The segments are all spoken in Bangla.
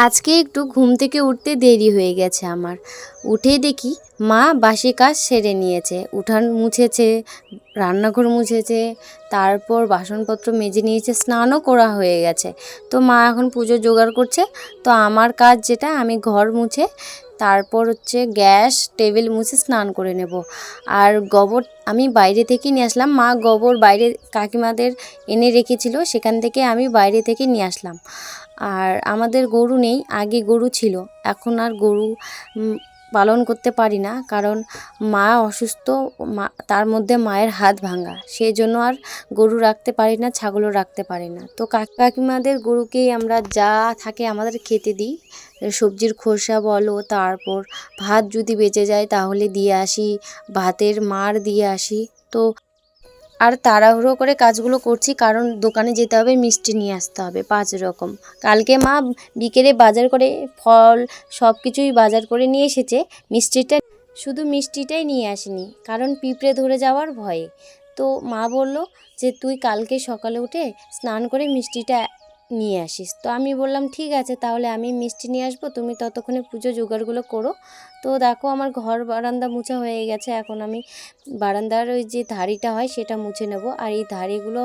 আজকে একটু ঘুম থেকে উঠতে দেরি হয়ে গেছে আমার। উঠেই দেখি মা বাসি কাজ সেরে নিয়েছে, উঠান মুছেছে, রান্নাঘর মুছেছে, তারপর বাসনপত্র মেজে নিয়েছে, স্নানও করা হয়ে গেছে। তো মা এখন পুজো জোগাড় করছে। তো আমার কাজ যেটা, আমি ঘর মুছে তারপর হচ্ছে গ্যাস টেবিল মুছে স্নান করে নেব। আর গোবর আমি বাইরে থেকে নিয়ে আসলাম, মা গোবর বাইরে কাকিমাদের এনে রেখেছিল, সেখান থেকে আমি বাইরে থেকে নিয়ে আসলাম। আর আমাদের গরু নেই, আগে গরু ছিল, এখন আর গরু পালন করতে পারি না, কারণ মা অসুস্থ, তার মধ্যে মায়ের হাত ভাঙা, সেই জন্য আর গরু রাখতে পারি না, ছাগলও রাখতে পারি না। তো কাকিমাদের গরুকেই আমরা যা থাকে আমাদের খেতে দিই, সবজির খোসা বলো, তারপর ভাত যদি বেঁচে যায় তাহলে দিয়ে আসি, ভাতের মাড় দিয়ে আসি। তো আর তাড়াহুড়ো করে কাজগুলো করছি, কারণ দোকানে যেতে হবে, মিষ্টি নিয়ে আসতে হবে 5 রকম। কালকে মা বিকেলে বাজার করে ফল সব কিছুই বাজার করে নিয়ে এসেছে, শুধু মিষ্টিটাই নিয়ে আসেনি, কারণ পিঁপড়ে ধরে যাওয়ার ভয়ে। তো মা বলল যে তুই কালকে সকালে উঠে স্নান করে মিষ্টিটা নিয়ে আসিস। তো আমি বললাম ঠিক আছে, তাহলে আমি মিষ্টি নিয়ে আসবো, তুমি ততক্ষণে পুজো জোগাড়গুলো করো। তো দেখো আমার ঘর বারান্দা মুছা হয়ে গেছে, এখন আমি বারান্দার ওই যে ধাড়িটা হয় সেটা মুছে নেব। আর এই ধাড়িগুলো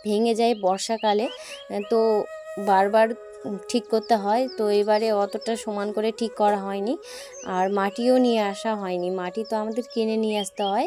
ভেঙে যায় বর্ষাকালে, তো বারবার ঠিক করতে হয়। তো এবারে অতটা সমান করে ঠিক করা হয়নি, আর মাটিও নিয়ে আসা হয়নি। মাটি তো আমাদের কিনে নিয়ে আসতে হয়,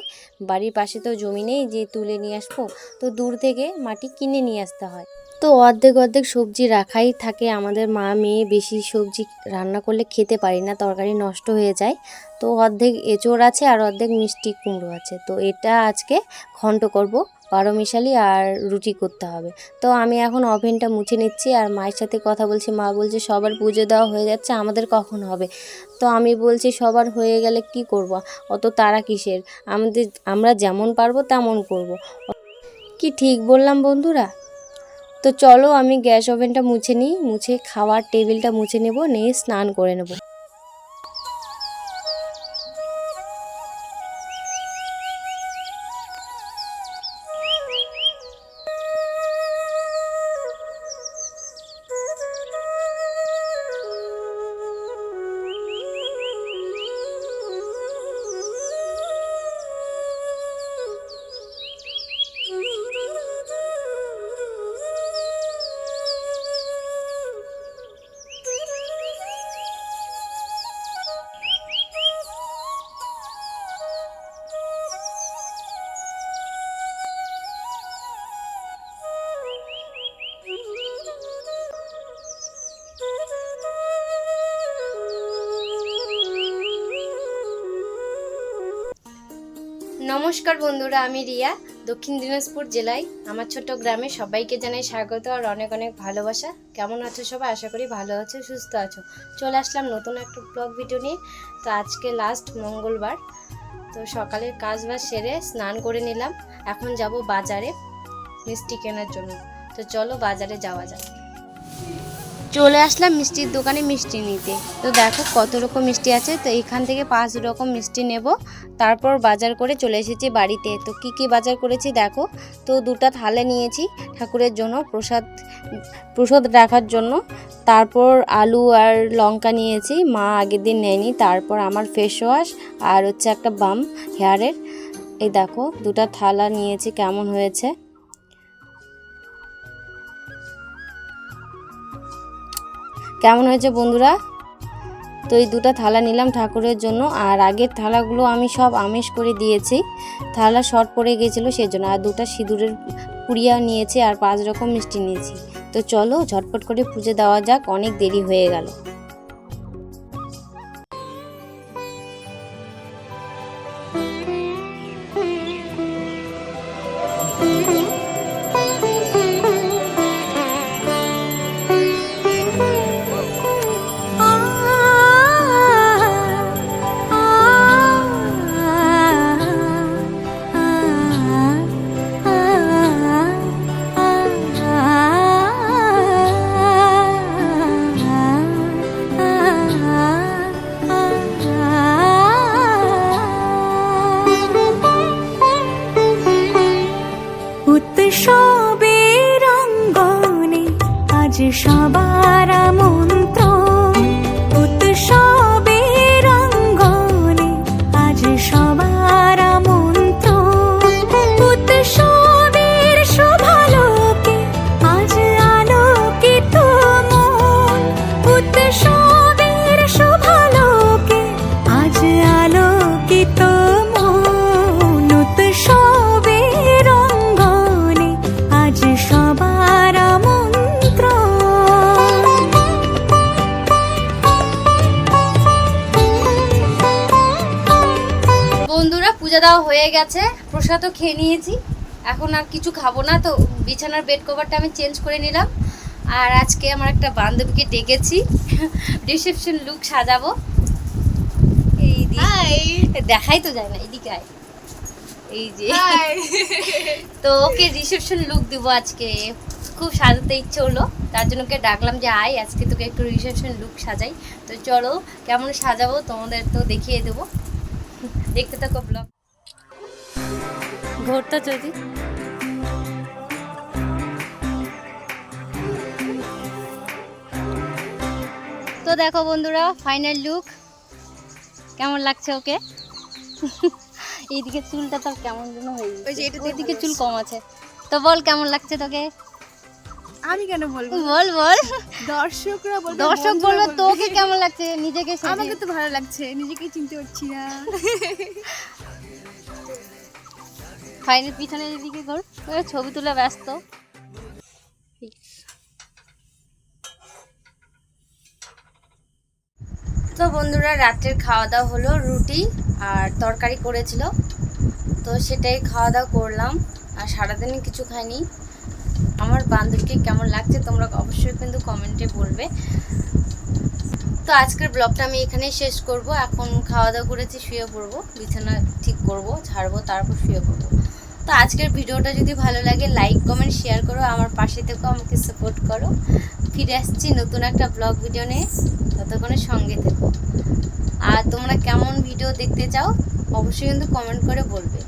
বাড়ির পাশে তো জমি নেই যে তুলে নিয়ে আসবো, তো দূর থেকে মাটি কিনে নিয়ে আসতে হয়। তো অর্ধেক অর্ধেক সবজি রাখাই থাকে, আমাদের মা মেয়ে বেশি সবজি রান্না করলে খেতে পারি না, তরকারি নষ্ট হয়ে যায়। তো অর্ধেক এঁচোড় আছে আর অর্ধেক মিষ্টি কুমড়ো আছে, তো এটা আজকে ঘন্ট করব, বারোমিশালি, আর রুটি করতে হবে। তো আমি এখন ওভেনটা মুছে নিচ্ছি আর মায়ের সাথে কথা বলছি। মা বলছে সবার পুজো দেওয়া হয়ে যাচ্ছে, আমাদের কখন হবে? তো আমি বলছি সবার হয়ে গেলে কি করব, অত তাড়া কিসের, আমরা যেমন পারবো তেমন করব। কি ঠিক বললাম বন্ধুরা? তো চলো আমি গ্যাস ওভেনটা মুছে নিই, মুছে খাওয়ার টেবিলটা মুছে নেব, নিয়ে স্নান করে নেব। নমস্কার বন্ধুরা, আমি রিয়া, দক্ষিণ দিনাজপুর জেলায় আমার ছোট্ট গ্রামে সবাইকে জানাই স্বাগত আর অনেক অনেক ভালোবাসা। কেমন আছো সবাই? আশা করি ভালো আছো, সুস্থ আছো। চলে আসলাম নতুন একটা ব্লগ ভিডিও নিয়ে। তো আজকে লাস্ট মঙ্গলবার, তো সকালের কাজ বাজ সেরে স্নান করে নিলাম, এখন যাব বাজারে মিষ্টি কেনার জন্য। তো চলো বাজারে যাওয়া যাক। চলে আসলাম মিষ্টির দোকানে মিষ্টি নিতে। তো দেখো কত রকম মিষ্টি আছে, তো এখান থেকে 5 রকম মিষ্টি নেব। তারপর বাজার করে চলে এসেছি বাড়িতে। তো কি কি বাজার করেছি দেখো। তো 2টা থালা নিয়েছি ঠাকুরের জন্য, প্রসাদ রাখার জন্য। তারপর আলু আর লঙ্কা নিয়েছি, মা আগের দিন নেয়নি। তারপর আমার ফেস ওয়াশ আর হচ্ছে একটা বাম হেয়ারের। এই দেখো 2টা থালা নিয়েছি, কেমন হয়েছে? কেমন হয়েছে বন্ধুরা? তো এই 2টা থালা নিলাম ঠাকুরের জন্য। আর আগের থালাগুলো আমি সব আমিষ করে দিয়েছি, থালা শর্ট পড়ে গিয়েছিলো সেজন্য। আর 2টা সিঁদুরের পুড়িয়া নিয়েছি আর 5 রকম মিষ্টি নিয়েছি। তো চলো ঝটপট করে পুজো দেওয়া যাক, অনেক দেরি হয়ে গেল। পুজো দেওয়া হয়ে গেছে, প্রসাদও খেয়ে নিয়েছি। এখন আর কিছু খাবো না, তো বিছানার বেড কভারটা আমি চেঞ্জ করে নিলাম। আর আজকে আমার একটা বান্ধবীকে ডেকেছি, রিসেপশন লুক সাজাবো। এই দেখাই তো যায় না, এদিকে আয়। এই যে তো ওকে রিসেপশন লুক দিব আজকে, খুব সাজাতে ইচ্ছে হলো, তার জন্য ওকে ডাকলাম যে আয় আজকে তোকে একটু রিসেপশন লুক সাজাই। তো চলো কেমন সাজাবো তোমাদের তো দেখিয়ে দেবো, দেখতে থাকো ব্লগ। ঘোরটা যদি তো দেখো বন্ধুরা, ফাইনাল লুক কেমন লাগছে ওকে। এইদিকে চুলটা তো কেমন যেন হয়ে গেছে, ওইদিকে চুল কম আছে। তো বল কেমন লাগছে তোকে? আমি কেন বলবো, বল বল, দর্শকরা বলবে, দর্শক বলবে তোকে কেমন লাগছে নিজেকে। আমাকে তো ভালো লাগছে, নিজেকেই চিনতে পারছি না। ফাইনাল পিছনে এদিকে ঘোর, ছবি তুলে ব্যস্ত। তো বন্ধুরা, রাত্রের খাওয়া দাওয়া হলো, রুটি আর তরকারি করেছিল, তো সেটাই খাওয়া দাওয়া করলাম। আর সারাদিনে কিছু খাইনি। আমার বান্ধবীকে কেমন লাগছে তোমরা অবশ্যই কিন্তু কমেন্টে বলবে। তো আজকের ব্লগটা আমি এখানেই শেষ করব। এখন খাওয়া দাওয়া করেছি, শুয়ে পড়বো, বিছানা ঠিক করব, ঝাড়বো, তারপর শুয়ে পড়বো। তো আজকের ভিডিওটা যদি ভালো লাগে লাইক কমেন্ট শেয়ার করো, আমার পাশে থেকো, আমাকে সাপোর্ট করো। ফিরে আসছি নতুন একটা ব্লগ ভিডিও নিয়ে, ততক্ষণে সঙ্গে থেকো। আর তোমরা কেমন ভিডিও দেখতে চাও অবশ্যই কিন্তু কমেন্ট করে বলবে।